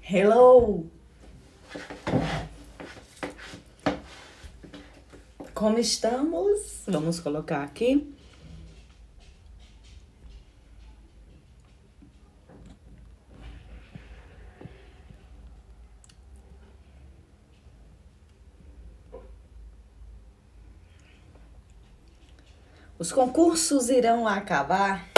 Hello! Como estamos? Vamos colocar aqui. Os concursos irão acabar.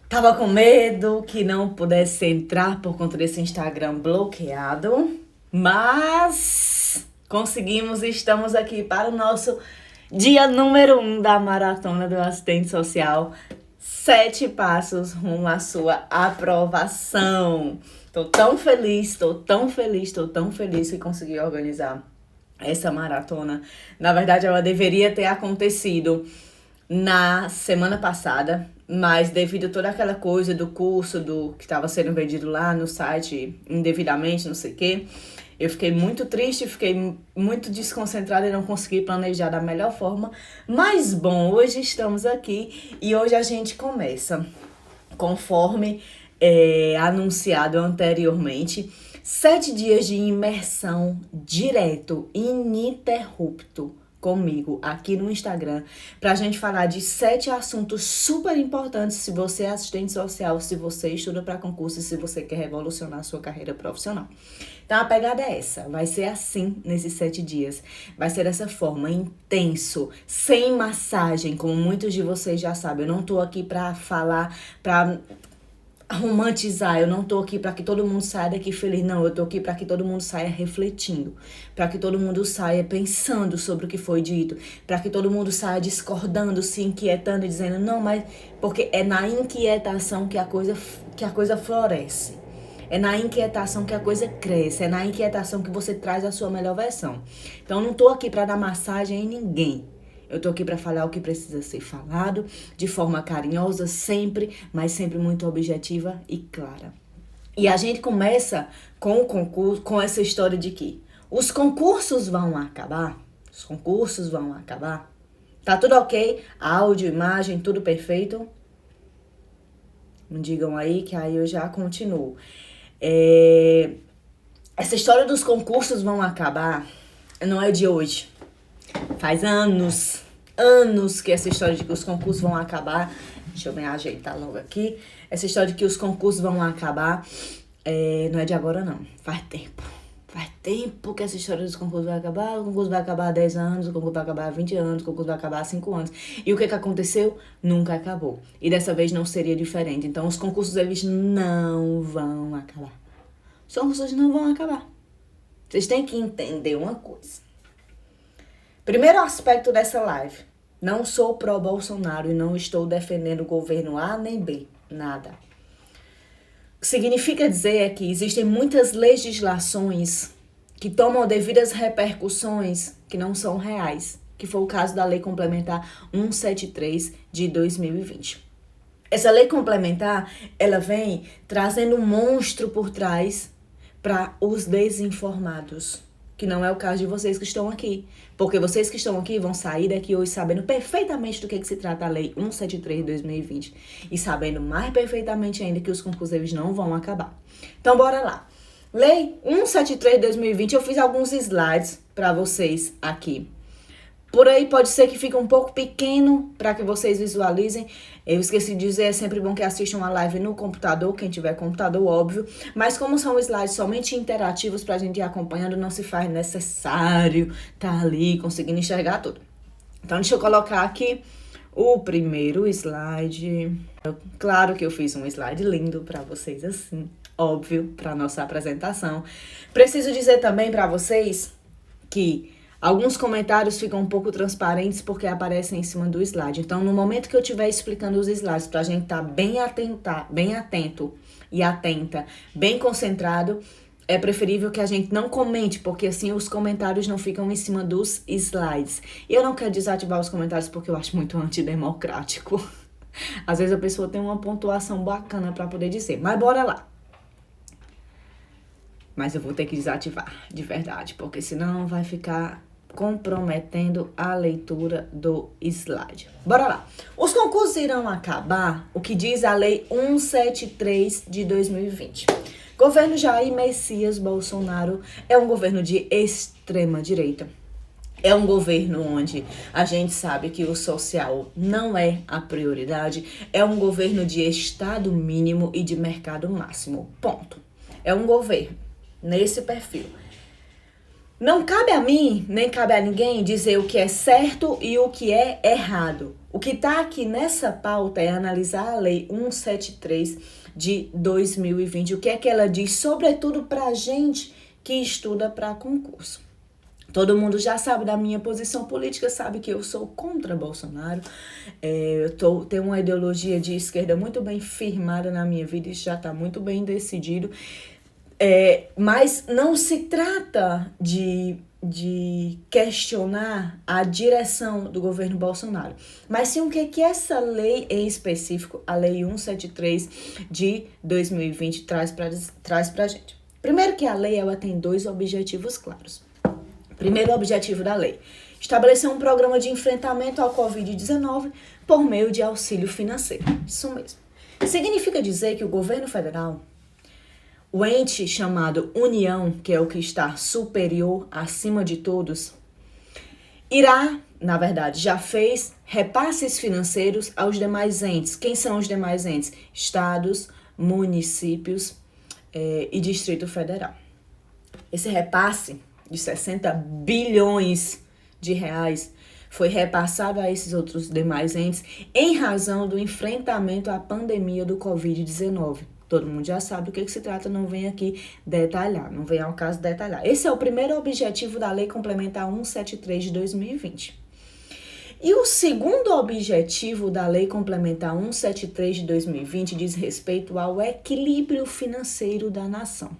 Tava com medo que não pudesse entrar por conta desse Instagram bloqueado, mas conseguimos e estamos aqui para o nosso dia número 1 da Maratona do Assistente Social. 7 passos rumo à sua aprovação. Tô tão feliz que consegui organizar essa maratona. Na verdade, ela deveria ter acontecido na semana passada, mas devido a toda aquela coisa do curso que estava sendo vendido lá no site indevidamente, não sei o quê, eu fiquei muito triste, fiquei muito desconcentrada e não consegui planejar da melhor forma. Mas bom, hoje estamos aqui e hoje a gente começa, conforme anunciado anteriormente, 7 dias de imersão direto, ininterrupto, comigo aqui no Instagram, pra gente falar de 7 assuntos super importantes se você é assistente social, se você estuda para concurso e se você quer revolucionar a sua carreira profissional. Então a pegada é essa, vai ser assim nesses 7 dias, vai ser dessa forma, intenso, sem massagem, como muitos de vocês já sabem. Eu não tô aqui pra falar, pra romantizar, eu não tô aqui para que todo mundo saia daqui feliz, não, eu tô aqui para que todo mundo saia refletindo, para que todo mundo saia pensando sobre o que foi dito, para que todo mundo saia discordando, se inquietando e dizendo, não, mas porque é na inquietação que a coisa floresce, é na inquietação que a coisa cresce, é na inquietação que você traz a sua melhor versão. Então eu não tô aqui para dar massagem em ninguém. Eu tô aqui para falar o que precisa ser falado, de forma carinhosa, sempre, mas sempre muito objetiva e clara. E a gente começa com o concurso, com essa história de que os concursos vão acabar. Os concursos vão acabar. Tá tudo ok? Áudio, imagem, tudo perfeito? Me digam aí que aí eu já continuo. Essa história dos concursos vão acabar não é de hoje. Faz anos que essa história de que os concursos vão acabar. Deixa eu me ajeitar logo aqui. Essa história de que os concursos vão acabar não é de agora, não. Faz tempo. Faz tempo que essa história dos concursos vai acabar. O concurso vai acabar há 10 anos, o concurso vai acabar há 20 anos, o concurso vai acabar há 5 anos. E o que aconteceu? Nunca acabou. E dessa vez não seria diferente. Então, os concursos, eles não vão acabar. Os concursos não vão acabar. Vocês têm que entender uma coisa. Primeiro aspecto dessa live, não sou pró-Bolsonaro e não estou defendendo o governo A nem B, nada. O que significa dizer é que existem muitas legislações que tomam devidas repercussões que não são reais, que foi o caso da Lei Complementar 173 de 2020. Essa lei complementar, ela vem trazendo um monstro por trás para os desinformados. Que não é o caso de vocês que estão aqui. Porque vocês que estão aqui vão sair daqui hoje sabendo perfeitamente do que se trata a Lei 173 de 2020. E sabendo mais perfeitamente ainda que os concursos eles não vão acabar. Então, bora lá. Lei 173 de 2020, eu fiz alguns slides para vocês aqui. Por aí pode ser que fique um pouco pequeno para que vocês visualizem. Eu esqueci de dizer, é sempre bom que assistam a live no computador, quem tiver computador, óbvio. Mas como são slides somente interativos para a gente ir acompanhando, não se faz necessário estar ali conseguindo enxergar tudo. Então deixa eu colocar aqui o primeiro slide. Claro que eu fiz um slide lindo para vocês assim, óbvio, para nossa apresentação. Preciso dizer também para vocês que alguns comentários ficam um pouco transparentes porque aparecem em cima do slide. Então, no momento que eu estiver explicando os slides, para a gente estar bem atento e atenta, bem concentrado, é preferível que a gente não comente, porque assim os comentários não ficam em cima dos slides. E eu não quero desativar os comentários porque eu acho muito antidemocrático. Às vezes a pessoa tem uma pontuação bacana para poder dizer, mas bora lá. Mas eu vou ter que desativar, de verdade, porque senão vai ficar comprometendo a leitura do slide. Bora lá. Os concursos irão acabar, o que diz a Lei 173 de 2020. Governo Jair Messias Bolsonaro é um governo de extrema direita. É um governo onde a gente sabe que o social não é a prioridade. É um governo de Estado mínimo e de mercado máximo. Ponto. É um governo nesse perfil. Não cabe a mim, nem cabe a ninguém dizer o que é certo e o que é errado. O que está aqui nessa pauta é analisar a Lei 173 de 2020. O que é que ela diz, sobretudo para a gente que estuda para concurso. Todo mundo já sabe da minha posição política, sabe que eu sou contra Bolsonaro. Tenho uma ideologia de esquerda muito bem firmada na minha vida, isso já está muito bem decidido. Mas não se trata de questionar a direção do governo Bolsonaro, mas sim o que essa lei em específico, a Lei 173 de 2020, traz para a gente. Primeiro que a lei ela tem 2 objetivos claros. Primeiro objetivo da lei, estabelecer um programa de enfrentamento ao Covid-19 por meio de auxílio financeiro. Isso mesmo. Significa dizer que o governo federal, o ente chamado União, que é o que está superior, acima de todos, irá, na verdade, já fez repasses financeiros aos demais entes. Quem são os demais entes? Estados, municípios e Distrito Federal. Esse repasse de 60 bilhões de reais foi repassado a esses outros demais entes em razão do enfrentamento à pandemia do Covid-19. Todo mundo já sabe do que se trata, não vem aqui detalhar, não vem ao caso detalhar. Esse é o primeiro objetivo da Lei Complementar 173 de 2020. E o segundo objetivo da Lei Complementar 173 de 2020 diz respeito ao equilíbrio financeiro da nação.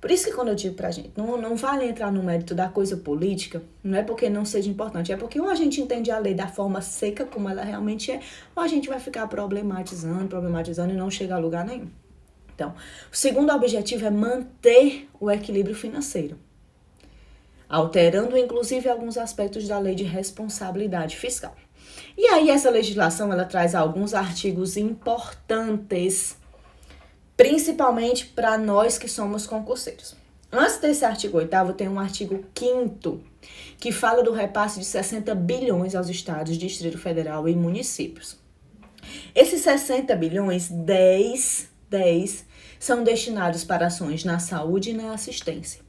Por isso que quando eu digo pra gente, não vale entrar no mérito da coisa política, não é porque não seja importante, é porque ou a gente entende a lei da forma seca como ela realmente é, ou a gente vai ficar problematizando e não chega a lugar nenhum. Então, o segundo objetivo é manter o equilíbrio financeiro, alterando inclusive alguns aspectos da lei de responsabilidade fiscal. E aí essa legislação ela traz alguns artigos importantes, principalmente para nós que somos concurseiros. Antes desse artigo 8º, tem um artigo 5º, que fala do repasse de 60 bilhões aos estados, Distrito Federal e municípios. Esses 60 bilhões, 10 são destinados para ações na saúde e na assistência.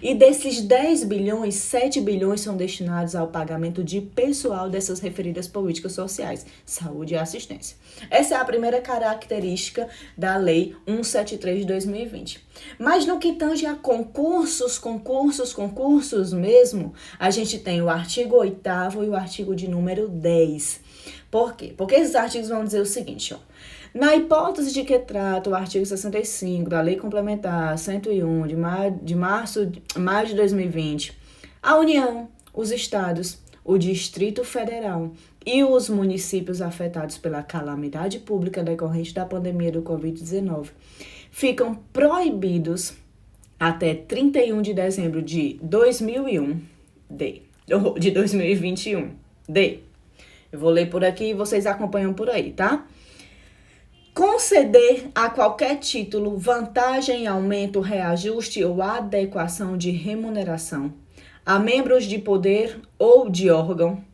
E desses 10 bilhões, 7 bilhões são destinados ao pagamento de pessoal dessas referidas políticas sociais, saúde e assistência. Essa é a primeira característica da Lei 173 de 2020. Mas no que tange a concursos mesmo, a gente tem o artigo 8º e o artigo de número 10. Por quê? Porque esses artigos vão dizer o seguinte, ó. Na hipótese de que trata o artigo 65 da Lei Complementar 101 de maio de 2020, a União, os estados, o Distrito Federal e os municípios afetados pela calamidade pública decorrente da pandemia do Covid-19 ficam proibidos até 31 de dezembro de 2021, de 2021. Eu vou ler por aqui e vocês acompanham por aí, tá? Conceder a qualquer título vantagem, aumento, reajuste ou adequação de remuneração a membros de poder ou de órgão,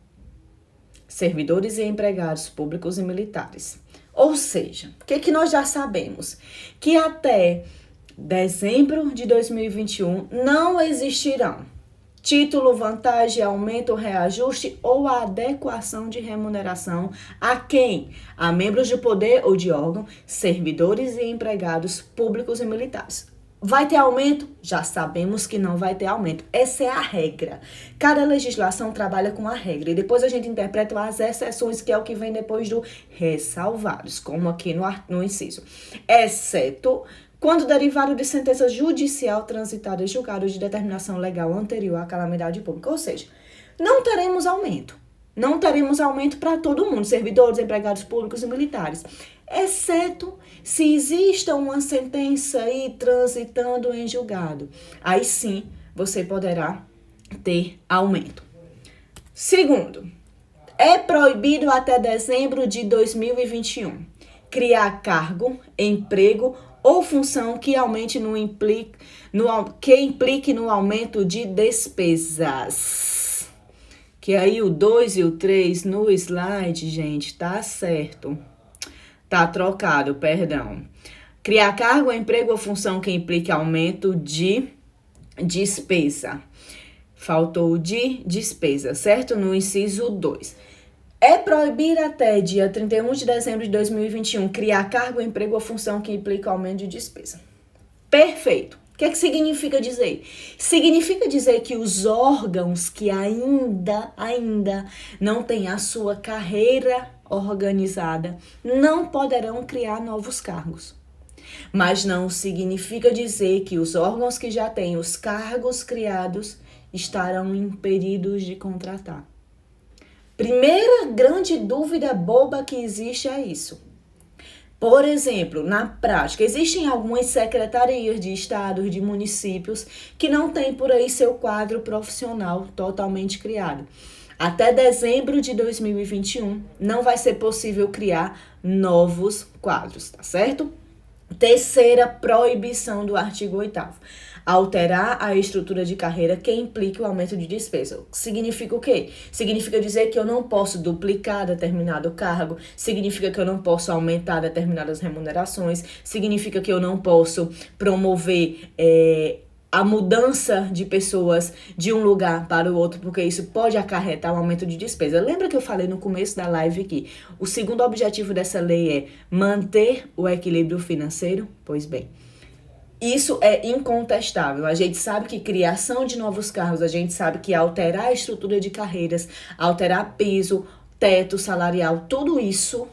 servidores e empregados públicos e militares. Ou seja, o que nós já sabemos? Que até dezembro de 2021 não existirão título, vantagem, aumento, reajuste ou adequação de remuneração a quem? A membros de poder ou de órgão, servidores e empregados públicos e militares. Vai ter aumento? Já sabemos que não vai ter aumento. Essa é a regra. Cada legislação trabalha com a regra e depois a gente interpreta as exceções, que é o que vem depois do ressalvados, como aqui no inciso. Exceto quando derivado de sentença judicial transitada e julgado de determinação legal anterior à calamidade pública. Ou seja, não teremos aumento. Não teremos aumento para todo mundo, servidores, empregados públicos e militares. Exceto se exista uma sentença aí transitando em julgado. Aí sim, você poderá ter aumento. Segundo, é proibido até dezembro de 2021 criar cargo, emprego ou função que implique no aumento de despesas. Que aí o 2 e o 3 no slide, gente, tá certo. Tá trocado, perdão. Criar cargo, emprego ou função que implique aumento de despesa. Faltou de despesa, certo? No inciso 2. É proibir até dia 31 de dezembro de 2021 criar cargo, emprego ou função que implica aumento de despesa. Perfeito. O que significa dizer? Significa dizer que os órgãos que ainda não têm a sua carreira organizada não poderão criar novos cargos. Mas não significa dizer que os órgãos que já têm os cargos criados estarão impedidos de contratar. Primeira grande dúvida boba que existe é isso. Por exemplo, na prática, existem algumas secretarias de estados, de municípios, que não têm por aí seu quadro profissional totalmente criado. Até dezembro de 2021, não vai ser possível criar novos quadros, tá certo? Terceira proibição do artigo 8º. Alterar a estrutura de carreira que implique o aumento de despesa. Significa o quê? Significa dizer que eu não posso duplicar determinado cargo, significa que eu não posso aumentar determinadas remunerações, significa que eu não posso promover a mudança de pessoas de um lugar para o outro, porque isso pode acarretar um aumento de despesa. Lembra que eu falei no começo da live que o segundo objetivo dessa lei é manter o equilíbrio financeiro? Pois bem, isso é incontestável. A gente sabe que criação de novos cargos, a gente sabe que alterar a estrutura de carreiras, alterar piso, teto salarial, tudo isso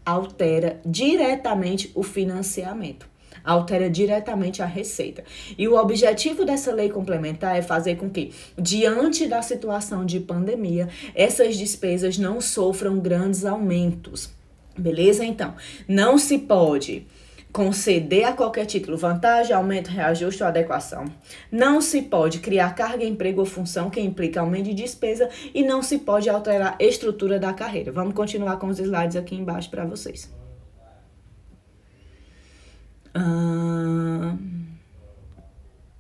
altera diretamente o financiamento. Altera diretamente a receita. E o objetivo dessa lei complementar é fazer com que, diante da situação de pandemia, essas despesas não sofram grandes aumentos. Beleza? Então, não se pode conceder a qualquer título vantagem, aumento, reajuste ou adequação. Não se pode criar carga, emprego ou função que implica aumento de despesa e não se pode alterar a estrutura da carreira. Vamos continuar com os slides aqui embaixo para vocês.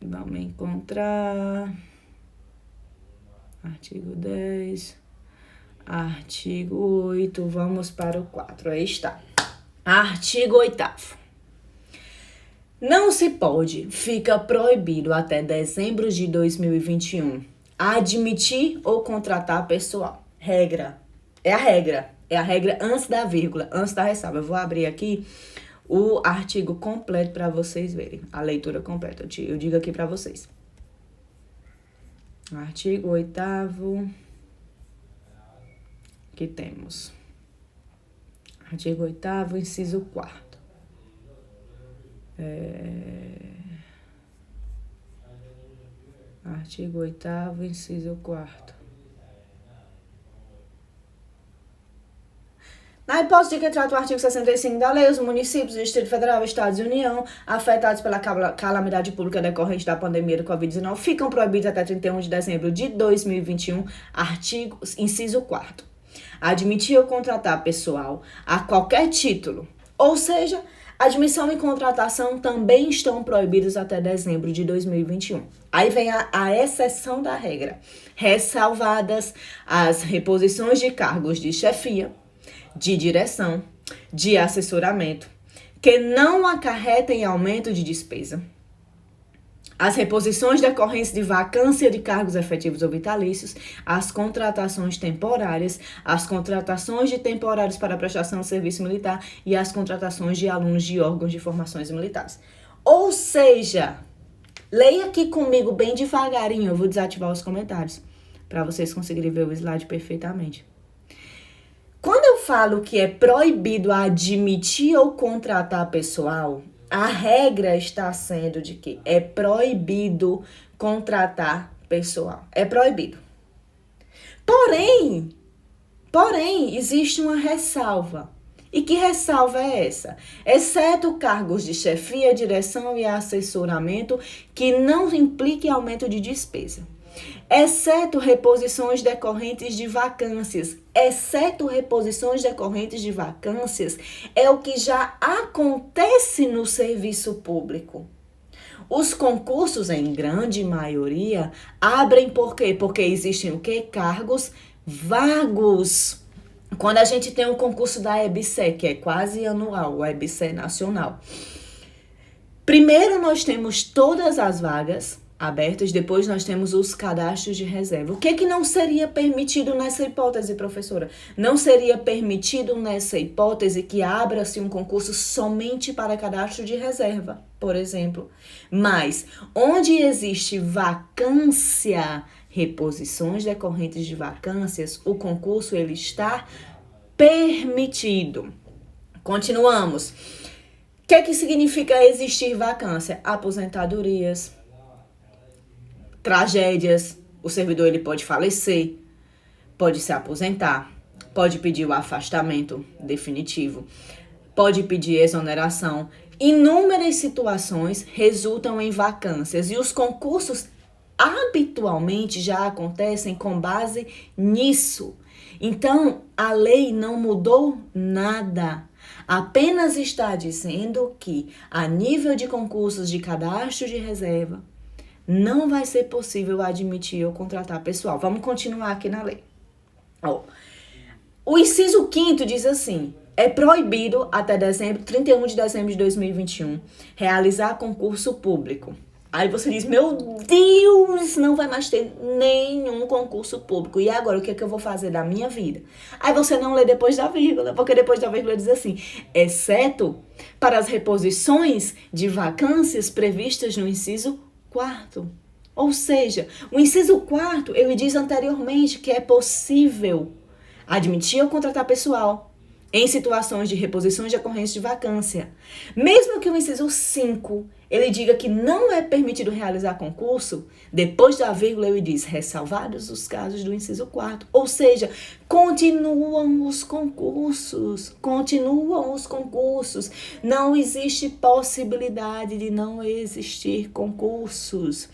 Vamos encontrar artigo 10, artigo 8, vamos para o 4, aí está. Artigo 8º. Não se pode, fica proibido até dezembro de 2021, admitir ou contratar pessoal. Regra, é a regra antes da vírgula, antes da ressalva. Eu vou abrir aqui o artigo completo para vocês verem, a leitura completa, eu digo aqui para vocês. Artigo 8º, que temos. Artigo 8º, inciso 4º. Artigo 8º, inciso 4º. Na hipótese de que trata o artigo 65 da lei, os municípios, Distrito Federal, Estados e União, afetados pela calamidade pública decorrente da pandemia do Covid-19, ficam proibidos até 31 de dezembro de 2021, artigo, inciso 4º. Admitir ou contratar pessoal a qualquer título, ou seja, admissão e contratação também estão proibidos até dezembro de 2021. Aí vem a exceção da regra, ressalvadas as reposições de cargos de chefia, de direção, de assessoramento, que não acarretem aumento de despesa. As reposições decorrentes de vacância de cargos efetivos ou vitalícios, as contratações temporárias, as contratações de temporários para prestação de serviço militar e as contratações de alunos de órgãos de formações militares. Ou seja, leia aqui comigo bem devagarinho, eu vou desativar os comentários para vocês conseguirem ver o slide perfeitamente. Quando eu falo que é proibido admitir ou contratar pessoal, a regra está sendo de que é proibido contratar pessoal. É proibido. Porém, existe uma ressalva. E que ressalva é essa? Exceto cargos de chefia, direção e assessoramento que não impliquem aumento de despesa. exceto reposições decorrentes de vacâncias. Exceto reposições decorrentes de vacâncias é o que já acontece no serviço público. Os concursos, em grande maioria, abrem por quê? Porque existem o quê? Cargos vagos. Quando a gente tem um concurso da EBSER, que é quase anual, o EBSER nacional. Primeiro nós temos todas as vagas abertas, depois nós temos os cadastros de reserva. O que não seria permitido nessa hipótese, professora? Não seria permitido nessa hipótese que abra-se um concurso somente para cadastro de reserva, por exemplo. Mas, onde existe vacância, reposições decorrentes de vacâncias, o concurso ele está permitido. Continuamos. O que significa existir vacância? Aposentadorias, tragédias, o servidor ele pode falecer, pode se aposentar, pode pedir o afastamento definitivo, pode pedir exoneração. Inúmeras situações resultam em vacâncias e os concursos habitualmente já acontecem com base nisso. Então, a lei não mudou nada. Apenas está dizendo que, a nível de concursos de cadastro de reserva, não vai ser possível admitir ou contratar pessoal. Vamos continuar aqui na lei. O inciso 5º diz assim: é proibido até 31 de dezembro de 2021 realizar concurso público. Aí você diz, meu Deus, não vai mais ter nenhum concurso público. E agora, o que é que eu vou fazer da minha vida? Aí você não lê depois da vírgula, porque depois da vírgula diz assim, exceto para as reposições de vacâncias previstas no inciso 4º. Ou seja, o inciso 4º, ele diz anteriormente que é possível admitir ou contratar pessoal em situações de reposições de ocorrência de vacância. Mesmo que o inciso 5 ele diga que não é permitido realizar concurso, depois da vírgula ele diz, ressalvados os casos do inciso 4º. Ou seja, continuam os concursos. Não existe possibilidade de não existir concursos.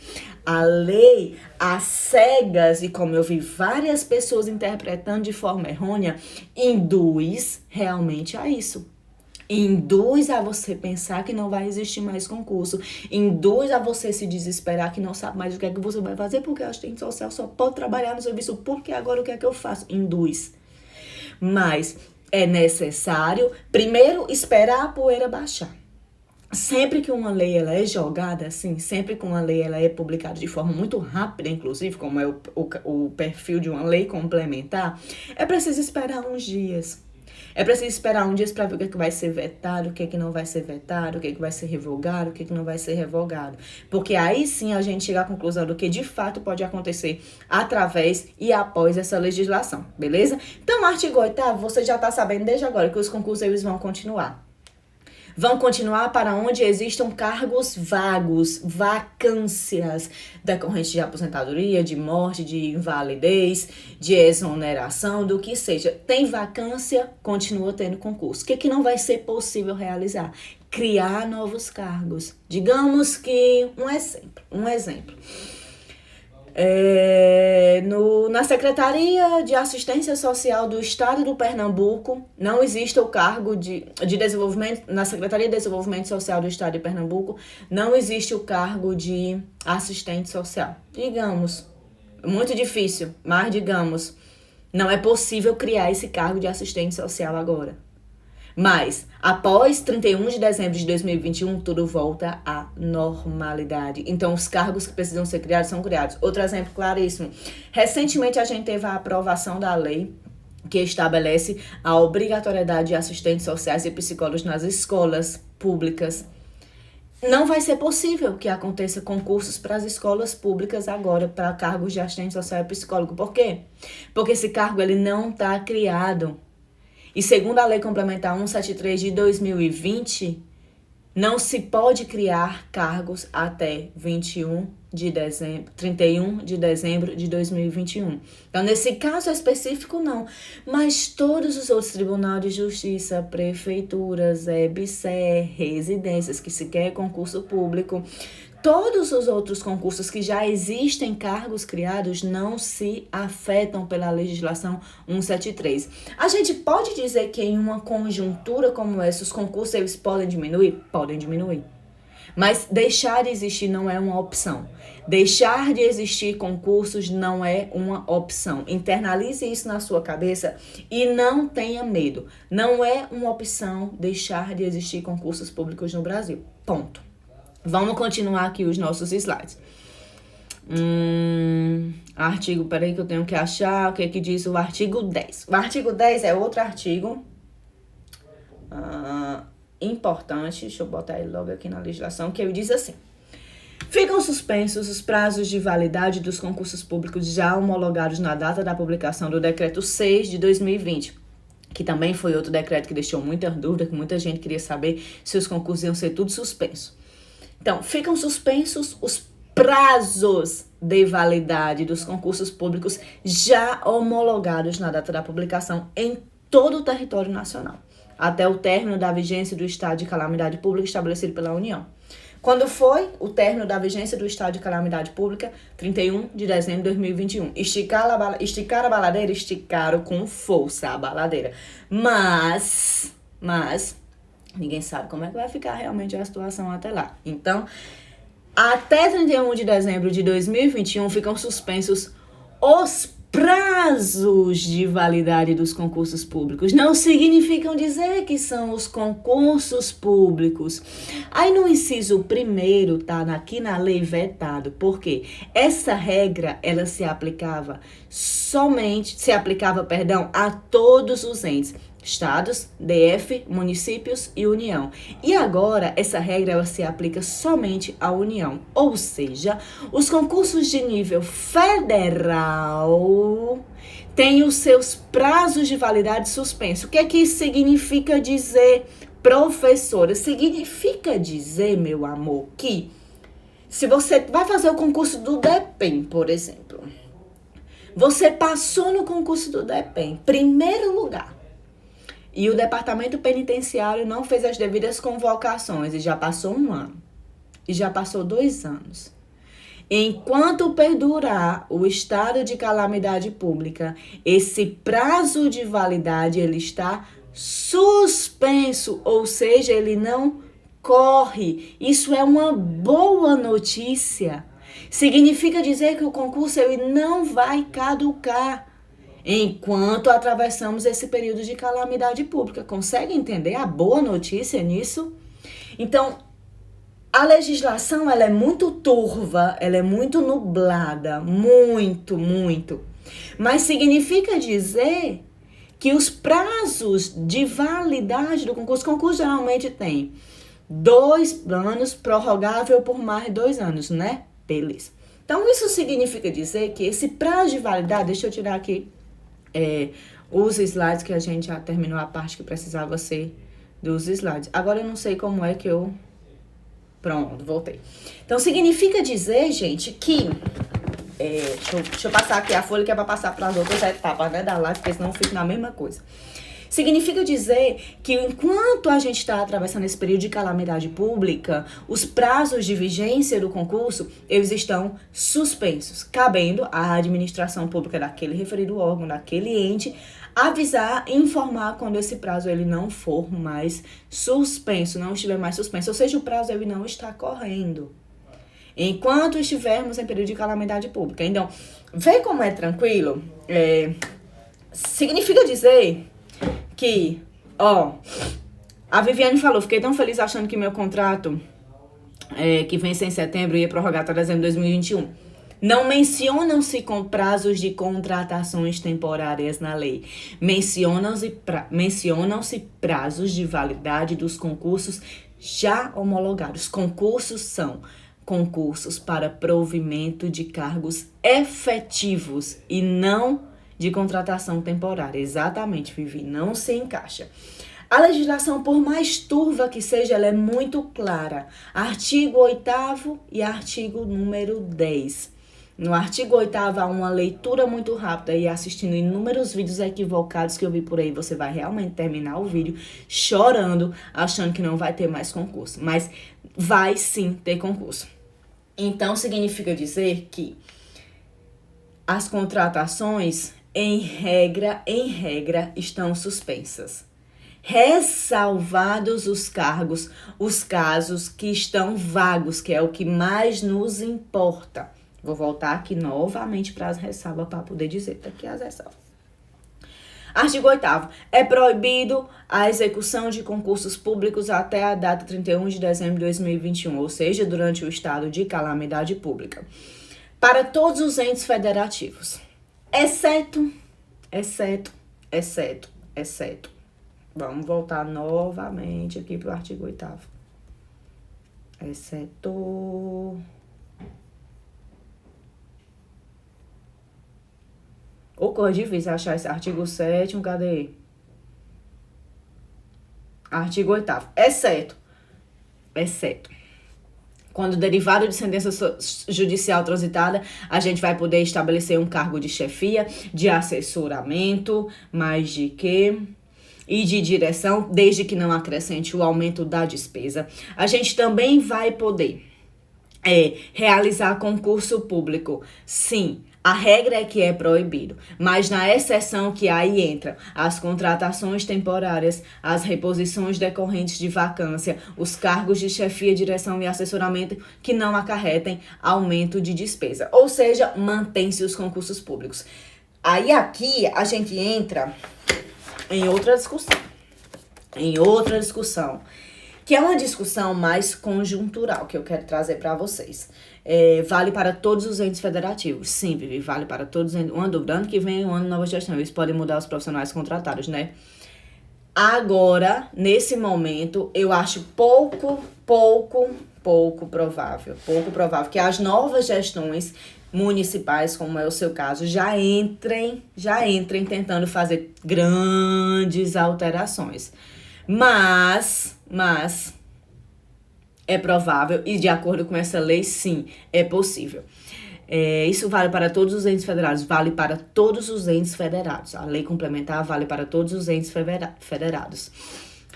A lei, às cegas, e como eu vi várias pessoas interpretando de forma errônea, induz realmente a isso. Induz a você pensar que não vai existir mais concurso. Induz a você se desesperar que não sabe mais o que é que você vai fazer, porque a assistente social só pode trabalhar no serviço público e agora o que é que eu faço? Induz. Mas é necessário, primeiro, esperar a poeira baixar. Sempre que uma lei ela é jogada assim, sempre que uma lei ela é publicada de forma muito rápida, inclusive, como é o perfil de uma lei complementar, é preciso esperar uns dias. É preciso esperar um dia para ver o que é que vai ser vetado, o que é que não vai ser vetado, o que é que vai ser revogado, o que é que não vai ser revogado. Porque aí sim a gente chega à conclusão do que de fato pode acontecer através e após essa legislação, beleza? Então, artigo 8º, você já está sabendo desde agora que os concursos eles vão continuar. Vão continuar para onde existam cargos vagos, vacâncias decorrentes de aposentadoria, de morte, de invalidez, de exoneração, do que seja. Tem vacância, continua tendo concurso. O que não vai ser possível realizar? Criar novos cargos. Digamos que, um exemplo. Na Secretaria de Assistência Social do Estado do Pernambuco, não existe o cargo de desenvolvimento, na Secretaria de Desenvolvimento Social do Estado de Pernambuco, não existe o cargo de assistente social. Digamos, muito difícil, mas digamos, não é possível criar esse cargo de assistente social agora. Mas, após 31 de dezembro de 2021, tudo volta à normalidade. Então, os cargos que precisam ser criados são criados. Outro exemplo claríssimo. Recentemente, a gente teve a aprovação da lei que estabelece a obrigatoriedade de assistentes sociais e psicólogos nas escolas públicas. Não vai ser possível que aconteça concursos para as escolas públicas agora, para cargos de assistente social e psicólogo. Por quê? Porque esse cargo ele não está criado. E segundo a Lei Complementar 173 de 2020, não se pode criar cargos até 31 de dezembro de 2021. Então, nesse caso específico, não. Mas todos os outros tribunais de justiça, prefeituras, EBSER, residências, que se quer concurso público, Todos os outros concursos que já existem cargos criados não se afetam pela legislação 173. A gente pode dizer que em uma conjuntura como essa, os concursos eles podem diminuir? Podem diminuir. Mas deixar de existir não é uma opção. Deixar de existir concursos não é uma opção. Internalize isso na sua cabeça e não tenha medo. Não é uma opção deixar de existir concursos públicos no Brasil. Ponto. Vamos continuar aqui os nossos slides. Artigo, peraí que eu tenho que achar o que diz o artigo 10. O artigo 10 é outro artigo importante, deixa eu botar ele logo aqui na legislação, que ele diz assim: ficam suspensos os prazos de validade dos concursos públicos já homologados na data da publicação do Decreto 6 de 2020, que também foi outro decreto que deixou muita dúvida, que muita gente queria saber se os concursos iam ser tudo suspensos. Então, ficam suspensos os prazos de validade dos concursos públicos já homologados na data da publicação em todo o território nacional, até o término da vigência do estado de calamidade pública estabelecido pela União. Quando foi o término da vigência do estado de calamidade pública? 31 de dezembro de 2021. Esticar a baladeira, esticaram com força a baladeira. Mas, ninguém sabe como é que vai ficar realmente a situação até lá. Então, até 31 de dezembro de 2021 ficam suspensos os prazos de validade dos concursos públicos. Não significam dizer que são os concursos públicos. Aí no inciso 1º, tá aqui na lei vetado, porque essa regra, ela se aplicava a todos os entes, estados, DF, municípios e União. E agora, essa regra ela se aplica somente à União. Ou seja, os concursos de nível federal têm os seus prazos de validade suspensos. O que é que isso significa dizer, professora? Significa dizer, meu amor, que se você vai fazer o concurso do DEPEN, por exemplo, você passou no concurso do DEPEN, primeiro lugar, e o departamento penitenciário não fez as devidas convocações e já passou 1 ano, e já passou 2 anos. Enquanto perdurar o estado de calamidade pública, esse prazo de validade ele está suspenso, ou seja, ele não corre. Isso é uma boa notícia. Significa dizer que o concurso ele não vai caducar enquanto atravessamos esse período de calamidade pública. Consegue entender a boa notícia nisso? Então, a legislação ela é muito turva, ela é muito nublada, muito. Mas significa dizer que os prazos de validade do concurso, o concurso geralmente tem 2 anos, prorrogável por mais 2 anos, né? Beleza. Então, isso significa dizer que esse prazo de validade, deixa eu tirar aqui os slides, que a gente já terminou a parte que precisava ser dos slides. Agora eu não sei como é que eu... Pronto, voltei. Então, significa dizer, gente, que... deixa eu passar aqui a folha que é para passar para as outras etapas, né, da live, porque senão eu fico na mesma coisa. Significa dizer que enquanto a gente está atravessando esse período de calamidade pública, os prazos de vigência do concurso, eles estão suspensos, cabendo à administração pública daquele referido órgão, daquele ente, avisar e informar quando esse prazo ele não for mais suspenso, não estiver mais suspenso, ou seja, o prazo ele não está correndo enquanto estivermos em período de calamidade pública. Então, vê como é tranquilo? Significa dizer que, a Viviane falou, fiquei tão feliz achando que meu contrato, que vence em setembro, ia prorrogar até dezembro de 2021. Não mencionam-se com prazos de contratações temporárias na lei. Mencionam-se prazos de validade dos concursos já homologados. Concursos são concursos para provimento de cargos efetivos e não de contratação temporária. Exatamente, Vivi, não se encaixa. A legislação, por mais turva que seja, ela é muito clara. Artigo 8º e artigo número 10. No artigo 8º há uma leitura muito rápida e assistindo inúmeros vídeos equivocados que eu vi por aí, você vai realmente terminar o vídeo chorando, achando que não vai ter mais concurso. Mas vai sim ter concurso. Então, significa dizer que as contratações, em regra, estão suspensas. Ressalvados os cargos, os casos que estão vagos, que é o que mais nos importa. Vou voltar aqui novamente para as ressalvas para poder dizer. Tá aqui as ressalvas. Artigo 8º. É proibido a execução de concursos públicos até a data 31 de dezembro de 2021, ou seja, durante o estado de calamidade pública, para todos os entes federativos, exceto. Vamos voltar novamente aqui para o artigo 8º. Exceto... Ou coisa difícil achar esse artigo 7º, cadê? Artigo 8º. Exceto. Quando derivado de sentença judicial transitada, a gente vai poder estabelecer um cargo de chefia, de assessoramento, mais de quê? E de direção, desde que não acrescente o aumento da despesa. A gente também vai poder realizar concurso público. Sim, a regra é que é proibido, mas na exceção que aí entra as contratações temporárias, as reposições decorrentes de vacância, os cargos de chefia, direção e assessoramento que não acarretem aumento de despesa. Ou seja, mantém-se os concursos públicos. Aí aqui a gente entra em outra discussão, que é uma discussão mais conjuntural que eu quero trazer para vocês. Vale para todos os entes federativos. Sim, Vivi, vale para todos os entes. Um ano do ano que vem, um ano de nova gestão. Eles podem mudar os profissionais contratados, né? Agora, nesse momento, eu acho pouco provável que as novas gestões municipais, como é o seu caso, já entrem tentando fazer grandes alterações. Mas é provável, e de acordo com essa lei, sim, é possível. Isso vale para todos os entes federados, vale para todos os entes federados. A lei complementar vale para todos os entes federados.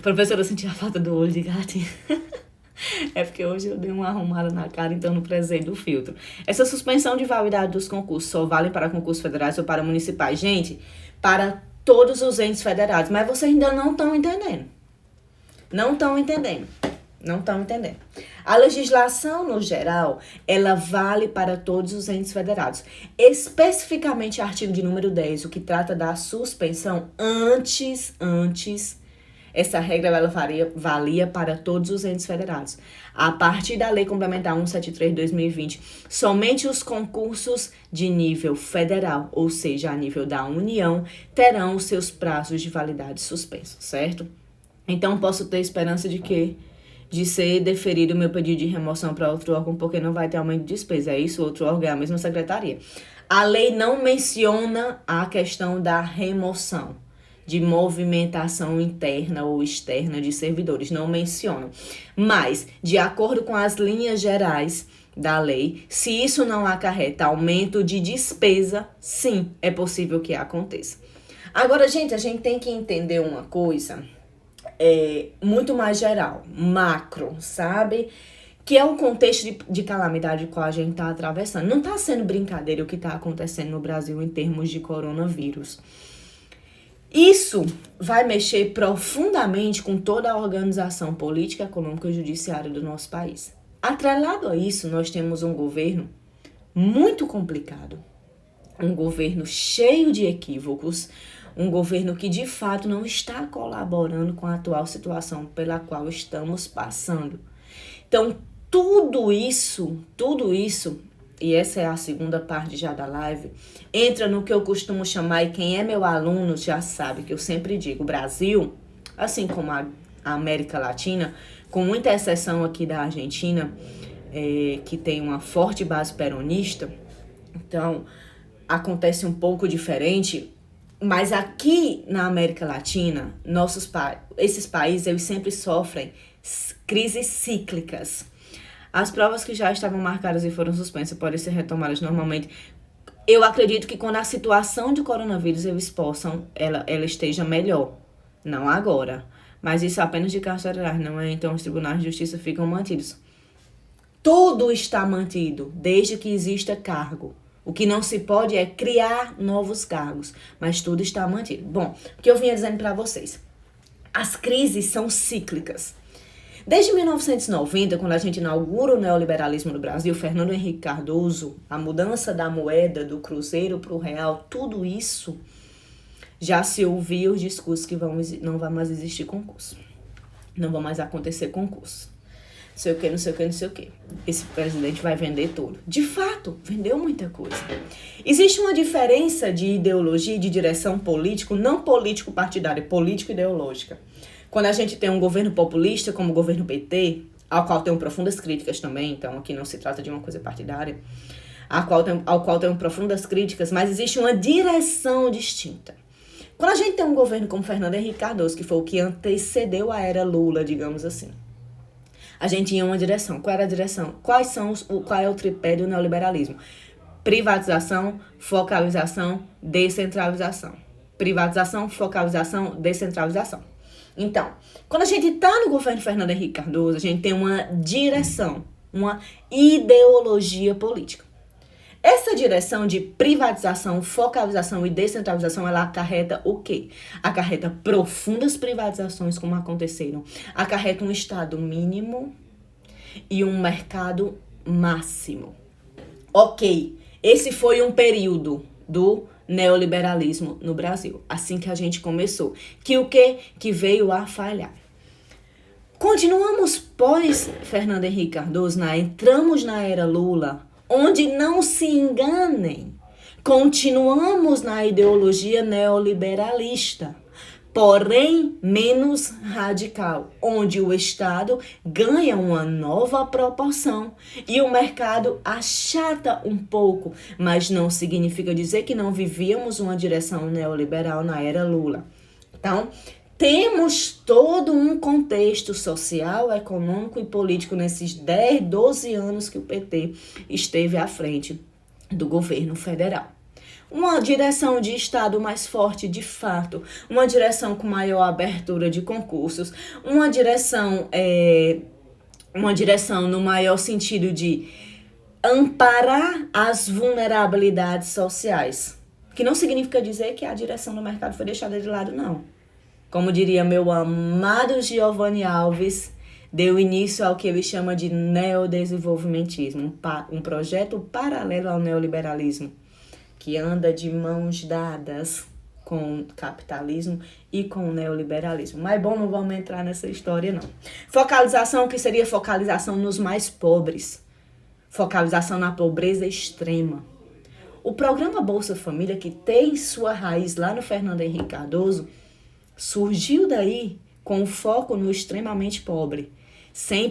Professora, eu senti a falta do olho de gatinho. É porque hoje eu dei uma arrumada na cara, então não precisei do filtro. Essa suspensão de validade dos concursos só vale para concursos federais ou para municipais? Gente, para todos os entes federados. Mas vocês ainda não estão entendendo. Não estão entendendo. A legislação, no geral, ela vale para todos os entes federados. Especificamente, artigo de número 10, o que trata da suspensão antes, essa regra ela valia para todos os entes federados. A partir da Lei Complementar 173 de 2020, somente os concursos de nível federal, ou seja, a nível da União, terão os seus prazos de validade suspensos, certo? Então, posso ter esperança de ser deferido o meu pedido de remoção para outro órgão, porque não vai ter aumento de despesa. É isso, outro órgão é a mesma secretaria. A lei não menciona a questão da remoção, de movimentação interna ou externa de servidores, não mencionam. Mas, de acordo com as linhas gerais da lei, se isso não acarreta aumento de despesa, sim, é possível que aconteça. Agora, gente, a gente tem que entender uma coisa muito mais geral, macro, sabe? Que é o contexto de calamidade que a gente está atravessando. Não está sendo brincadeira o que está acontecendo no Brasil em termos de coronavírus. Isso vai mexer profundamente com toda a organização política, econômica e judiciária do nosso país. Atrelado a isso, nós temos um governo muito complicado, um governo cheio de equívocos, um governo que de fato não está colaborando com a atual situação pela qual estamos passando. Então, tudo isso, e essa é a segunda parte já da live, entra no que eu costumo chamar, e quem é meu aluno já sabe que eu sempre digo, o Brasil, assim como a América Latina, com muita exceção aqui da Argentina, que tem uma forte base peronista, então acontece um pouco diferente, mas aqui na América Latina, esses países eles sempre sofrem crises cíclicas. As provas que já estavam marcadas e foram suspensas podem ser retomadas normalmente. Eu acredito que quando a situação de coronavírus ela esteja melhor. Não agora. Mas isso apenas de cartas federais, não é? Então os tribunais de justiça ficam mantidos. Tudo está mantido, desde que exista cargo. O que não se pode é criar novos cargos, mas tudo está mantido. Bom, o que eu vinha dizendo para vocês. As crises são cíclicas. Desde 1990, quando a gente inaugura o neoliberalismo no Brasil, Fernando Henrique Cardoso, a mudança da moeda do cruzeiro para o real, tudo isso já se ouvia os discursos que não vai mais existir concurso. Não vai mais acontecer concurso. Não sei o que, não sei o que, não sei o que. Esse presidente vai vender tudo. De fato, vendeu muita coisa. Existe uma diferença de ideologia e de direção político, não político-partidária, político-ideológica. Quando a gente tem um governo populista, como o governo PT, ao qual tenho profundas críticas também, então aqui não se trata de uma coisa partidária, ao qual tenho profundas críticas, mas existe uma direção distinta. Quando a gente tem um governo como Fernando Henrique Cardoso, que foi o que antecedeu a era Lula, digamos assim, a gente tinha uma direção. Qual era a direção? Qual é o tripé do neoliberalismo? Privatização, focalização, descentralização. Privatização, focalização, descentralização. Então, quando a gente está no governo Fernando Henrique Cardoso, a gente tem uma direção, uma ideologia política. Essa direção de privatização, focalização e descentralização, ela acarreta o quê? Acarreta profundas privatizações, como aconteceram. Acarreta um Estado mínimo e um mercado máximo. Ok, esse foi um período do neoliberalismo no Brasil, assim que a gente começou. Que o quê? Que veio a falhar. Continuamos pós Fernando Henrique Cardoso, entramos na era Lula, onde não se enganem, continuamos na ideologia neoliberalista, porém menos radical, onde o Estado ganha uma nova proporção e o mercado achata um pouco, mas não significa dizer que não vivíamos uma direção neoliberal na era Lula. Então, temos todo um contexto social, econômico e político nesses 10, 12 anos que o PT esteve à frente do governo federal. Uma direção de Estado mais forte, de fato, uma direção com maior abertura de concursos, uma direção no maior sentido de amparar as vulnerabilidades sociais, que não significa dizer que a direção do mercado foi deixada de lado, não. Como diria meu amado Giovanni Alves, deu início ao que ele chama de neodesenvolvimentismo, um projeto paralelo ao neoliberalismo, que anda de mãos dadas com o capitalismo e com o neoliberalismo. Mas bom, não vamos entrar nessa história, não. Focalização, que seria focalização nos mais pobres. Focalização na pobreza extrema. O programa Bolsa Família, que tem sua raiz lá no Fernando Henrique Cardoso, surgiu daí com foco no extremamente pobre, sem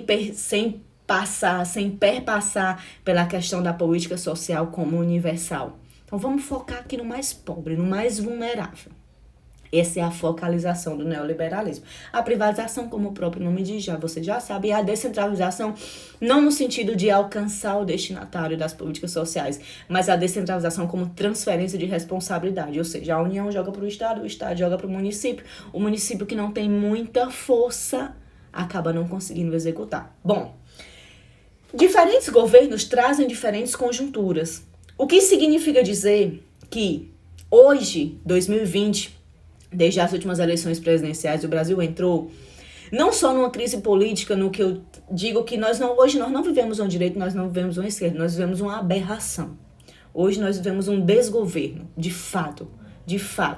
perpassar pela questão da política social como universal. Então vamos focar aqui no mais pobre, no mais vulnerável. Essa é a focalização do neoliberalismo. A privatização, como o próprio nome diz, você já sabe, e a descentralização, não no sentido de alcançar o destinatário das políticas sociais, mas a descentralização como transferência de responsabilidade, ou seja, a União joga para o Estado joga para o município que não tem muita força acaba não conseguindo executar. Bom, diferentes governos trazem diferentes conjunturas, o que significa dizer que hoje, 2020, desde as últimas eleições presidenciais, o Brasil entrou não só numa crise política, no que eu digo que hoje nós não vivemos uma direita, nós não vivemos uma esquerda, nós vivemos uma aberração. Hoje nós vivemos um desgoverno, de fato.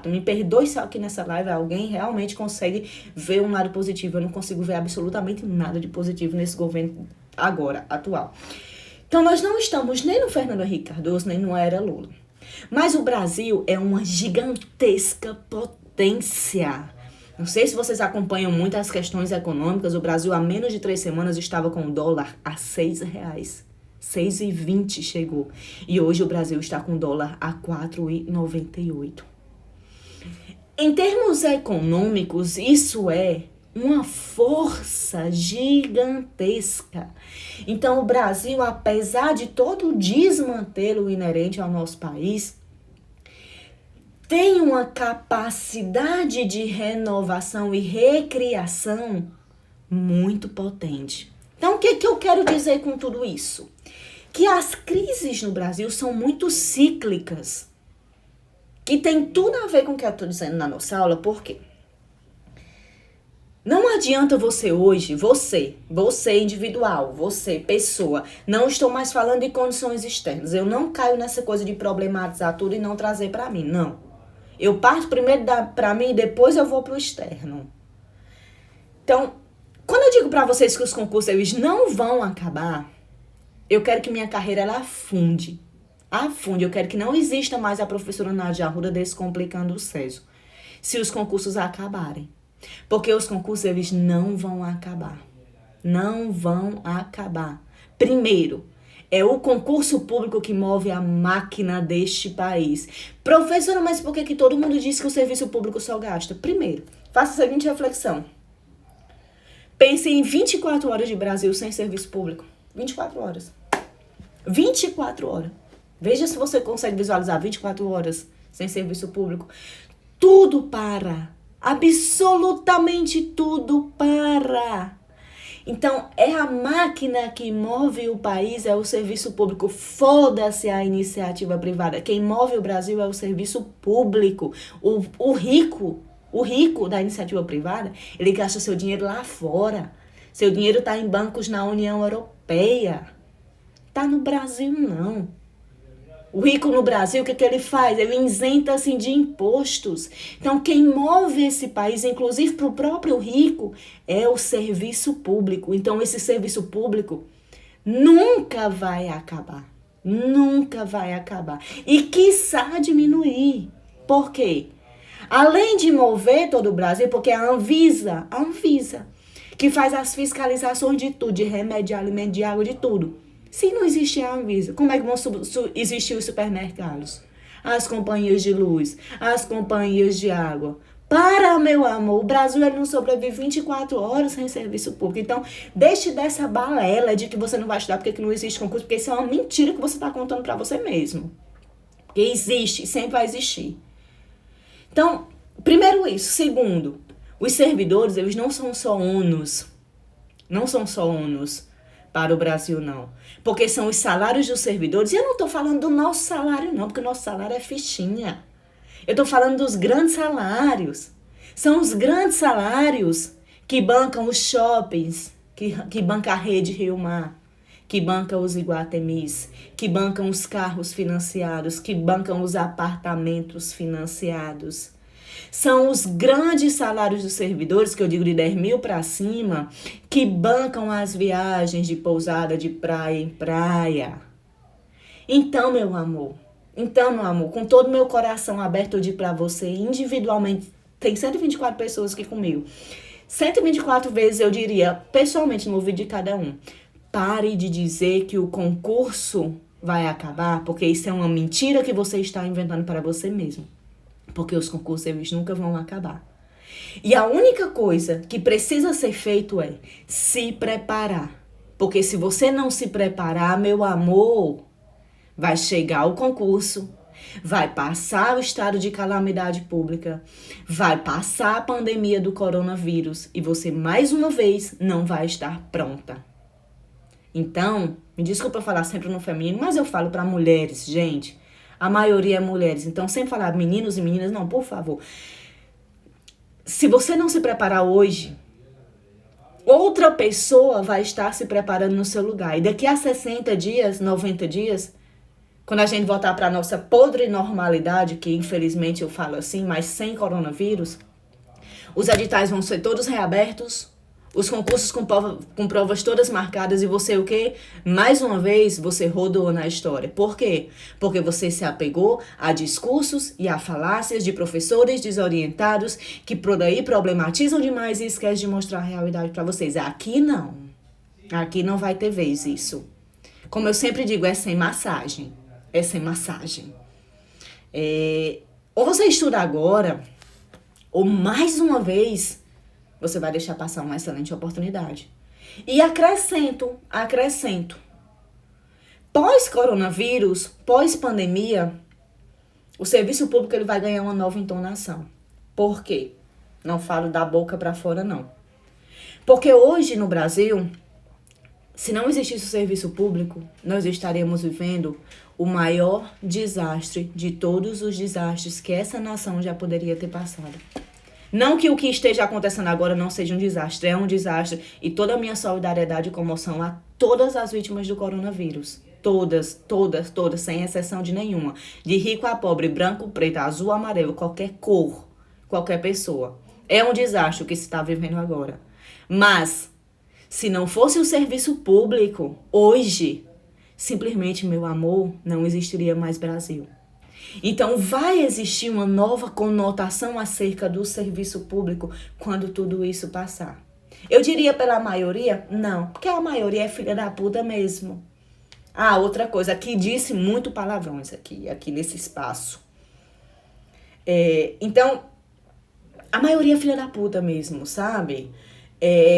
Me perdoe se aqui nessa live alguém realmente consegue ver um lado positivo. Eu não consigo ver absolutamente nada de positivo nesse governo agora, atual. Então nós não estamos nem no Fernando Henrique Cardoso, nem no era Lula. Mas o Brasil é uma gigantesca potência. Não sei se vocês acompanham muito as questões econômicas. O Brasil, há menos de 3 semanas, estava com o dólar a R$6. 6,20 chegou. E hoje o Brasil está com o dólar a 4,98. Em termos econômicos, isso é uma força gigantesca. Então, o Brasil, apesar de todo o desmantelo inerente ao nosso país, tem uma capacidade de renovação e recriação muito potente. Então, o que eu quero dizer com tudo isso? Que as crises no Brasil são muito cíclicas. Que tem tudo a ver com o que eu estou dizendo na nossa aula, por quê? Não adianta você hoje, você individual, você, pessoa, não estou mais falando de condições externas. Eu não caio nessa coisa de problematizar tudo e não trazer para mim, não. Eu parto primeiro para mim e depois eu vou para o externo. Então, quando eu digo para vocês que os concursos eles não vão acabar, eu quero que minha carreira ela afunde. Eu quero que não exista mais a professora Nádia Arruda descomplicando o CESO. Se os concursos acabarem. Porque os concursos, eles não vão acabar. Não vão acabar. Primeiro, é o concurso público que move a máquina deste país. Professora, mas por que todo mundo diz que o serviço público só gasta? Primeiro, faça a seguinte reflexão. Pense em 24 horas de Brasil sem serviço público. 24 horas. 24 horas. Veja se você consegue visualizar 24 horas sem serviço público. Tudo para. Absolutamente tudo para. Então, é a máquina que move o país, é o serviço público. Foda-se a iniciativa privada. Quem move o Brasil é o serviço público. O rico da iniciativa privada, ele gasta seu dinheiro lá fora. Seu dinheiro está em bancos na União Europeia. Está no Brasil, não. O rico no Brasil, o que ele faz? Ele isenta assim de impostos. Então, quem move esse país, inclusive para o próprio rico, é o serviço público. Então, esse serviço público nunca vai acabar. Nunca vai acabar. E quiçá diminuir. Por quê? Além de mover todo o Brasil, porque a Anvisa, que faz as fiscalizações de tudo, de remédio, de alimento, de água, de tudo. Se não existir a Anvisa, como é que vão existir os supermercados? As companhias de luz, as companhias de água. Para, meu amor, o Brasil ele não sobrevive 24 horas sem serviço público. Então, deixe dessa balela de que você não vai estudar porque não existe concurso, porque isso é uma mentira que você está contando para você mesmo. Porque existe, sempre vai existir. Então, primeiro isso. Segundo, os servidores, eles não são só ônus. Não são só ônus para o Brasil, não. Porque são os salários dos servidores. E eu não estou falando do nosso salário, não, porque o nosso salário é fichinha. Eu estou falando dos grandes salários. São os grandes salários que bancam os shoppings, que bancam a rede Rio Mar, que bancam os Iguatemis, que bancam os carros financiados, que bancam os apartamentos financiados. São os grandes salários dos servidores, que eu digo de 10 mil para cima, que bancam as viagens de pousada de praia em praia. Então, meu amor, com todo o meu coração aberto, eu digo para você, individualmente, tem 124 pessoas aqui comigo. 124 vezes eu diria, pessoalmente, no ouvido de cada um, pare de dizer que o concurso vai acabar, porque isso é uma mentira que você está inventando para você mesmo. Porque os concursos, eles nunca vão acabar. E a única coisa que precisa ser feito é se preparar. Porque se você não se preparar, meu amor, vai chegar o concurso, vai passar o estado de calamidade pública, vai passar a pandemia do coronavírus e você, mais uma vez, não vai estar pronta. Então, me desculpa falar sempre no feminino, mas eu falo para mulheres, gente. A maioria é mulheres, então sem falar meninos e meninas, não, por favor. Se você não se preparar hoje, outra pessoa vai estar se preparando no seu lugar. E daqui a 60 dias, 90 dias, quando a gente voltar para a nossa podre normalidade, que infelizmente eu falo assim, mas sem coronavírus, os editais vão ser todos reabertos, os concursos com provas todas marcadas e você o quê? Mais uma vez, você rodou na história. Por quê? Porque você se apegou a discursos e a falácias de professores desorientados que por aí problematizam demais e esquecem de mostrar a realidade para vocês. Aqui não. Aqui não vai ter vez isso. Como eu sempre digo, é sem massagem. É sem massagem. Ou você estuda agora, ou mais uma vez você vai deixar passar uma excelente oportunidade. E acrescento. Pós-coronavírus, pós-pandemia, o serviço público ele vai ganhar uma nova entonação. Por quê? Não falo da boca para fora, não. Porque hoje no Brasil, Se não existisse o serviço público, nós estaríamos vivendo o maior desastre de todos os desastres que essa nação já poderia ter passado. Não que o que esteja acontecendo agora não seja um desastre, é um desastre. E toda a minha solidariedade e comoção a todas as vítimas do coronavírus. Todas, todas, todas, sem exceção de nenhuma. De rico a pobre, branco, preto, azul, amarelo, qualquer cor, qualquer pessoa. É um desastre o que se está vivendo agora. Mas, se não fosse o serviço público, hoje, simplesmente, meu amor, não existiria mais Brasil. Então, vai existir uma nova conotação acerca do serviço público quando tudo isso passar. Eu diria pela maioria? Não, porque a maioria é filha da puta mesmo. Ah, outra coisa, aqui disse muito palavrões aqui nesse espaço. Então, a maioria é filha da puta mesmo, sabe?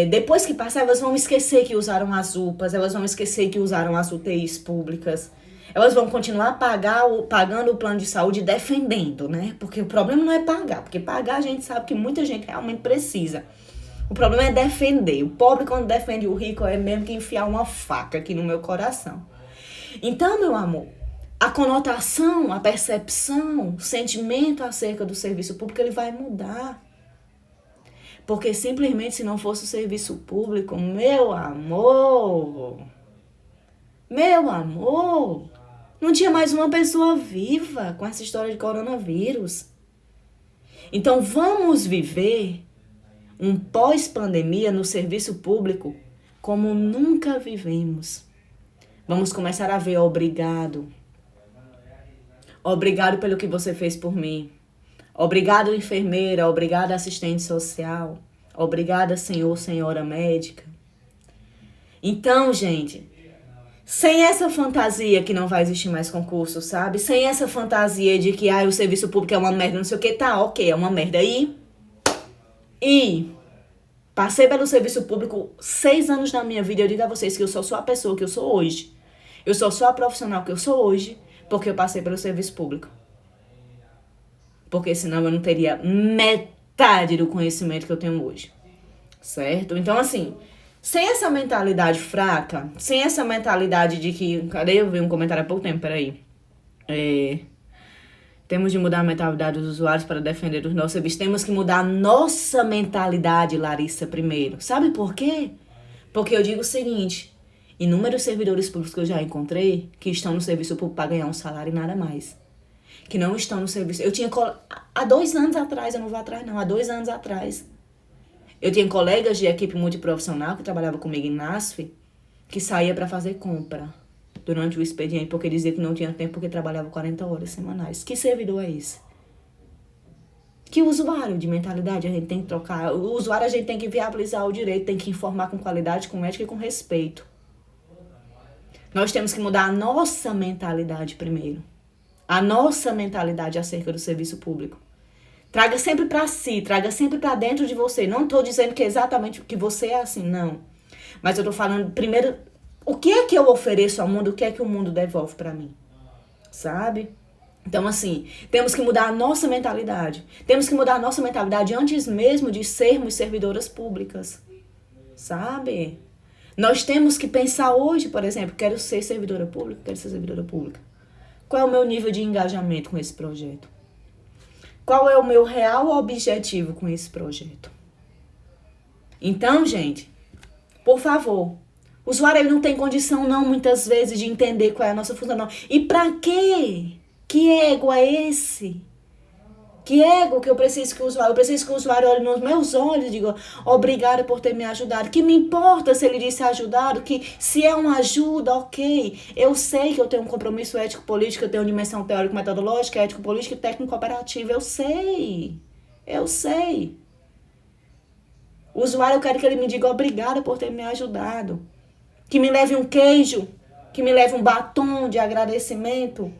Depois que passar, elas vão esquecer que usaram as UPAs, elas vão esquecer que usaram as UTIs públicas. Elas vão continuar pagando o plano de saúde defendendo, né? Porque o problema não é pagar, porque pagar a gente sabe que muita gente realmente precisa. O problema é defender. O pobre, quando defende o rico, é mesmo que enfiar uma faca aqui no meu coração. Então, meu amor, a conotação, a percepção, o sentimento acerca do serviço público, ele vai mudar. Porque simplesmente se não fosse o serviço público, meu amor, não tinha mais uma pessoa viva com essa história de coronavírus. Então vamos viver um pós-pandemia no serviço público como nunca vivemos. Vamos começar a ver obrigado. Obrigado pelo que você fez por mim. Obrigado, enfermeira. Obrigado, assistente social. Obrigada, senhor, senhora médica. Então, gente, sem essa fantasia que não vai existir mais concurso, sabe? Sem essa fantasia de que o serviço público é uma merda, não sei o que, tá, ok, é uma merda. E passei pelo serviço público 6 anos da minha vida. Eu digo a vocês que eu só sou a pessoa que eu sou hoje. Eu só sou a profissional que eu sou hoje porque eu passei pelo serviço público. Porque senão eu não teria metade do conhecimento que eu tenho hoje. Certo? Então, assim, sem essa mentalidade fraca, sem essa mentalidade de que... Cadê? Eu vi um comentário há pouco tempo, peraí. Temos de mudar a mentalidade dos usuários para defender os nossos serviços. Temos que mudar a nossa mentalidade, Larissa, primeiro. Sabe por quê? Porque eu digo o seguinte: inúmeros servidores públicos que eu já encontrei que estão no serviço público para ganhar um salário e nada mais. Que não estão no serviço. Eu tinha... Há 2 anos atrás, eu não vou atrás não, há 2 anos atrás, eu tinha colegas de equipe multiprofissional que trabalhavam comigo em NASF, que saía para fazer compra durante o expediente, porque dizia que não tinha tempo porque trabalhava 40 horas semanais. Que servidor é esse? Que usuário de mentalidade a gente tem que trocar? O usuário a gente tem que viabilizar o direito, tem que informar com qualidade, com ética e com respeito. Nós temos que mudar a nossa mentalidade primeiro. A nossa mentalidade acerca do serviço público. Traga sempre para si, traga sempre para dentro de você. Não estou dizendo que é exatamente que você é assim, não. Mas eu estou falando primeiro, o que é que eu ofereço ao mundo, o que é que o mundo devolve para mim, sabe? Então, assim, temos que mudar a nossa mentalidade. Temos que mudar a nossa mentalidade antes mesmo de sermos servidoras públicas, sabe? Nós temos que pensar hoje, por exemplo, quero ser servidora pública, quero ser servidora pública. Qual é o meu nível de engajamento com esse projeto? Qual é o meu real objetivo com esse projeto? Então, gente, por favor, o usuário ele não tem condição, não, muitas vezes, de entender qual é a nossa função, não. E pra quê? Que ego é esse? Que ego que eu preciso que o usuário olhe nos meus olhos e diga obrigada por ter me ajudado. Que me importa se ele disse ajudado, que se é uma ajuda, ok. Eu sei que eu tenho um compromisso ético-político, eu tenho dimensão teórico-metodológica, ético-política e técnico-operativa. Eu sei. O usuário, eu quero que ele me diga obrigada por ter me ajudado. Que me leve um queijo, que me leve um batom de agradecimento.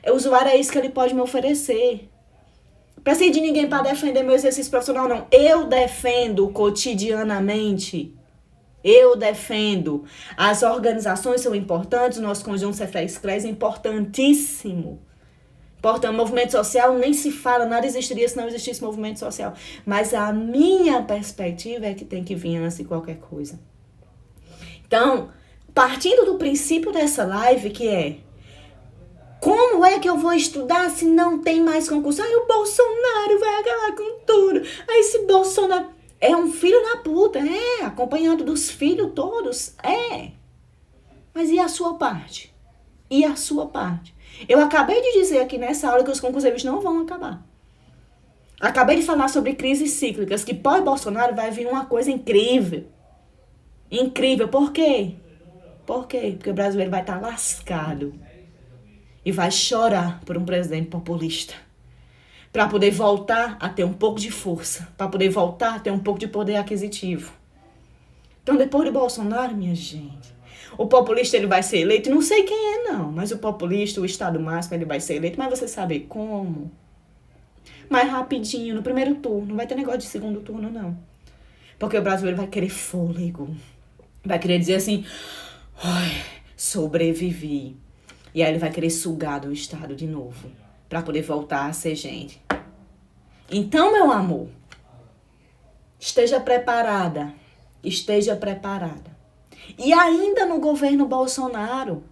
O usuário é isso que ele pode me oferecer. Preciso de ninguém para defender meu exercício profissional, não. Eu defendo cotidianamente. Eu defendo. As organizações são importantes, o nosso conjunto Cefrex-CRES é importantíssimo. Portanto, movimento social nem se fala, nada existiria se não existisse movimento social. Mas a minha perspectiva é que tem que vir antes de qualquer coisa. Então, partindo do princípio dessa live, que é: como é que eu vou estudar se não tem mais concurso? Aí o Bolsonaro vai acabar com tudo. Aí esse Bolsonaro é um filho da puta, acompanhado dos filhos todos, Mas e a sua parte? E a sua parte? Eu acabei de dizer aqui nessa aula que os concursos eles não vão acabar. Acabei de falar sobre crises cíclicas, que pós-Bolsonaro vai vir uma coisa incrível. Incrível. Por quê? Por quê? Porque o brasileiro vai estar lascado. E vai chorar por um presidente populista. Para poder voltar a ter um pouco de força. Para poder voltar a ter um pouco de poder aquisitivo. Então, depois de Bolsonaro, minha gente, o populista ele vai ser eleito. Não sei quem é, não. Mas o populista, o Estado máximo, ele vai ser eleito. Mas você sabe como? Mais rapidinho, no primeiro turno. Não vai ter negócio de segundo turno, não. Porque o brasileiro vai querer fôlego. Vai querer dizer assim: ai, sobrevivi. E aí ele vai querer sugar do Estado de novo. Pra poder voltar a ser gente. Então, meu amor, esteja preparada. Esteja preparada. E ainda no governo Bolsonaro,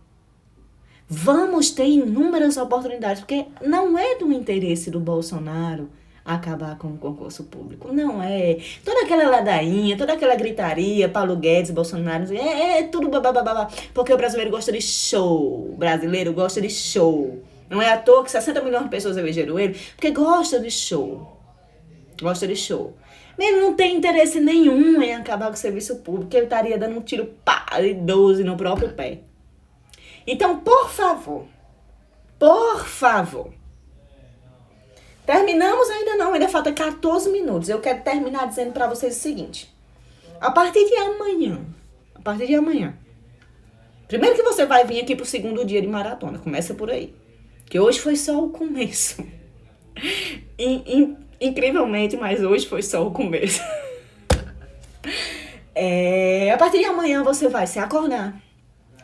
vamos ter inúmeras oportunidades, porque não é do interesse do Bolsonaro acabar com o concurso público. Não é. Toda aquela ladainha, toda aquela gritaria, Paulo Guedes, Bolsonaro, tudo babá. Porque o brasileiro gosta de show. O brasileiro gosta de show. Não é à toa que 60 milhões de pessoas elegeram ele, porque gosta de show. Gosta de show. Ele não tem interesse nenhum em acabar com o serviço público, ele estaria dando um tiro de 12 no próprio pé. Então, por favor, terminamos ainda não, ainda falta 14 minutos. Eu quero terminar dizendo para vocês o seguinte: a partir de amanhã, primeiro que você vai vir aqui pro segundo dia de maratona, começa por aí, que hoje foi só o começo. Incrivelmente, mas hoje foi só o começo. A partir de amanhã você vai se acordar.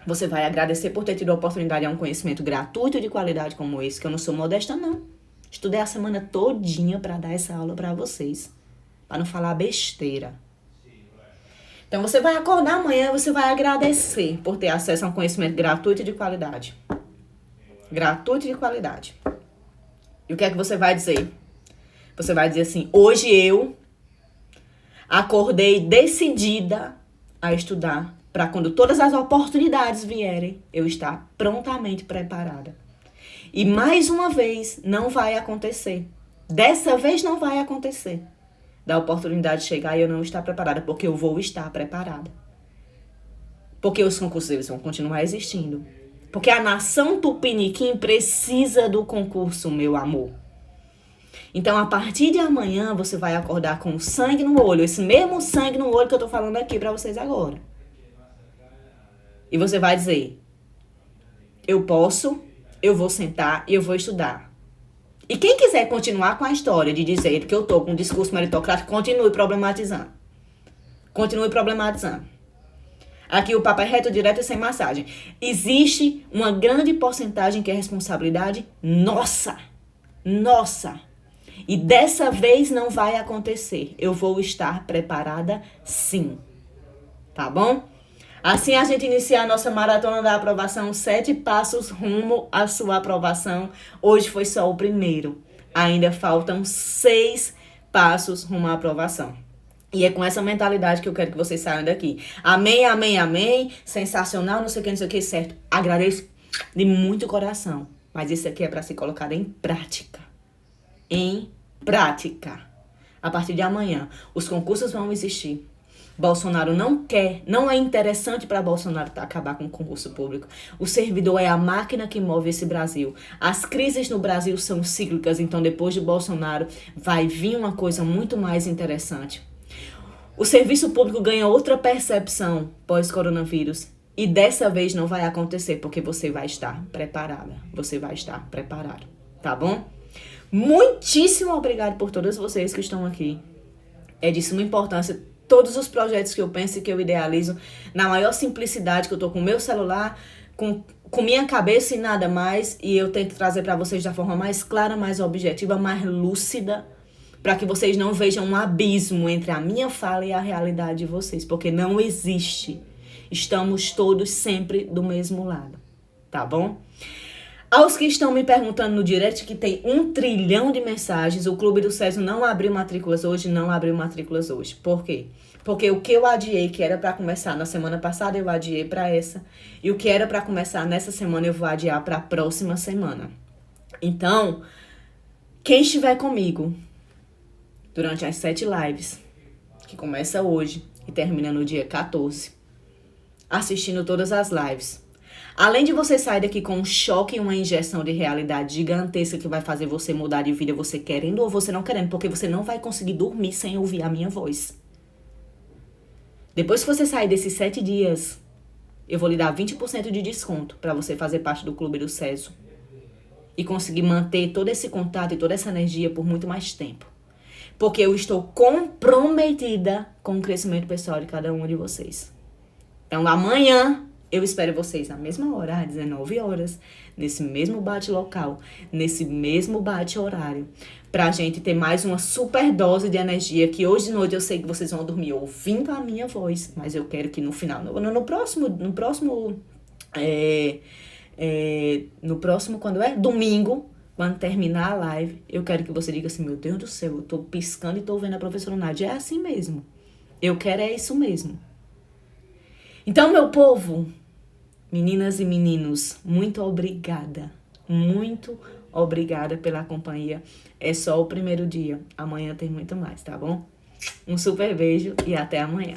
Você vai agradecer por ter tido a oportunidade a um conhecimento gratuito e de qualidade como esse, que eu não sou modesta, não. Estudei a semana todinha para dar essa aula para vocês, para não falar besteira. Então você vai acordar amanhã, você vai agradecer por ter acesso a um conhecimento gratuito e de qualidade. Gratuito e de qualidade. E o que é que você vai dizer? Você vai dizer assim: hoje eu acordei decidida a estudar para quando todas as oportunidades vierem, eu estar prontamente preparada. E mais uma vez, não vai acontecer. Dessa vez não vai acontecer. Da oportunidade chegar e eu não estar preparada, porque eu vou estar preparada. Porque os concursos eles vão continuar existindo. Porque a nação tupiniquim precisa do concurso, meu amor. Então, a partir de amanhã, você vai acordar com sangue no olho. Esse mesmo sangue no olho que eu tô falando aqui pra vocês agora. E você vai dizer: eu posso, eu vou sentar e eu vou estudar. E quem quiser continuar com a história de dizer que eu tô com um discurso meritocrático, continue problematizando. Continue problematizando. Aqui o papo é reto, direto e sem massagem. Existe uma grande porcentagem que é responsabilidade nossa. Nossa. E dessa vez não vai acontecer. Eu vou estar preparada sim. Tá bom? Assim a gente inicia a nossa maratona da aprovação, 7 passos rumo à sua aprovação. Hoje foi só o primeiro. Ainda faltam 6 passos rumo à aprovação. E é com essa mentalidade que eu quero que vocês saiam daqui. Amém, amém, amém. Sensacional, não sei o que, certo. Agradeço de muito coração. Mas isso aqui é para ser colocado em prática. Em prática. A partir de amanhã, os concursos vão existir. Bolsonaro não quer, não é interessante para Bolsonaro acabar com o concurso público. O servidor é a máquina que move esse Brasil. As crises no Brasil são cíclicas, então depois de Bolsonaro vai vir uma coisa muito mais interessante. O serviço público ganha outra percepção pós-coronavírus. E dessa vez não vai acontecer, porque você vai estar preparada. Você vai estar preparado, tá bom? Muitíssimo obrigado por todas vocês que estão aqui. É de suma importância todos os projetos que eu penso e que eu idealizo na maior simplicidade, que eu tô com o meu celular, com minha cabeça e nada mais, e eu tento trazer para vocês da forma mais clara, mais objetiva, mais lúcida, para que vocês não vejam um abismo entre a minha fala e a realidade de vocês, porque não existe. Estamos todos sempre do mesmo lado, tá bom? Aos que estão me perguntando no direct, que tem 1 trilhão de mensagens, o Clube do Césio não abriu matrículas hoje, não abriu matrículas hoje. Por quê? Porque o que eu adiei, que era para começar na semana passada, eu adiei para essa. E o que era para começar nessa semana, eu vou adiar para a próxima semana. Então, quem estiver comigo durante as 7 lives, que começa hoje e termina no dia 14, assistindo todas as lives, além de você sair daqui com um choque e uma injeção de realidade gigantesca que vai fazer você mudar de vida, você querendo ou você não querendo, porque você não vai conseguir dormir sem ouvir a minha voz. Depois que você sair desses 7 dias, eu vou lhe dar 20% de desconto para você fazer parte do Clube do Césio e conseguir manter todo esse contato e toda essa energia por muito mais tempo. Porque eu estou comprometida com o crescimento pessoal de cada um de vocês. Então, amanhã eu espero vocês na mesma hora, às 19 horas, nesse mesmo bate-local, nesse mesmo bate-horário, pra gente ter mais uma super dose de energia, que hoje de noite eu sei que vocês vão dormir ouvindo a minha voz, mas eu quero que no final, no próximo, quando é? Domingo, quando terminar a live, eu quero que você diga assim, meu Deus do céu, eu tô piscando e tô vendo a professora Nádia, é assim mesmo. Eu quero é isso mesmo. Então, meu povo, meninas e meninos, muito obrigada pela companhia. É só o primeiro dia. Amanhã tem muito mais, tá bom? Um super beijo e até amanhã.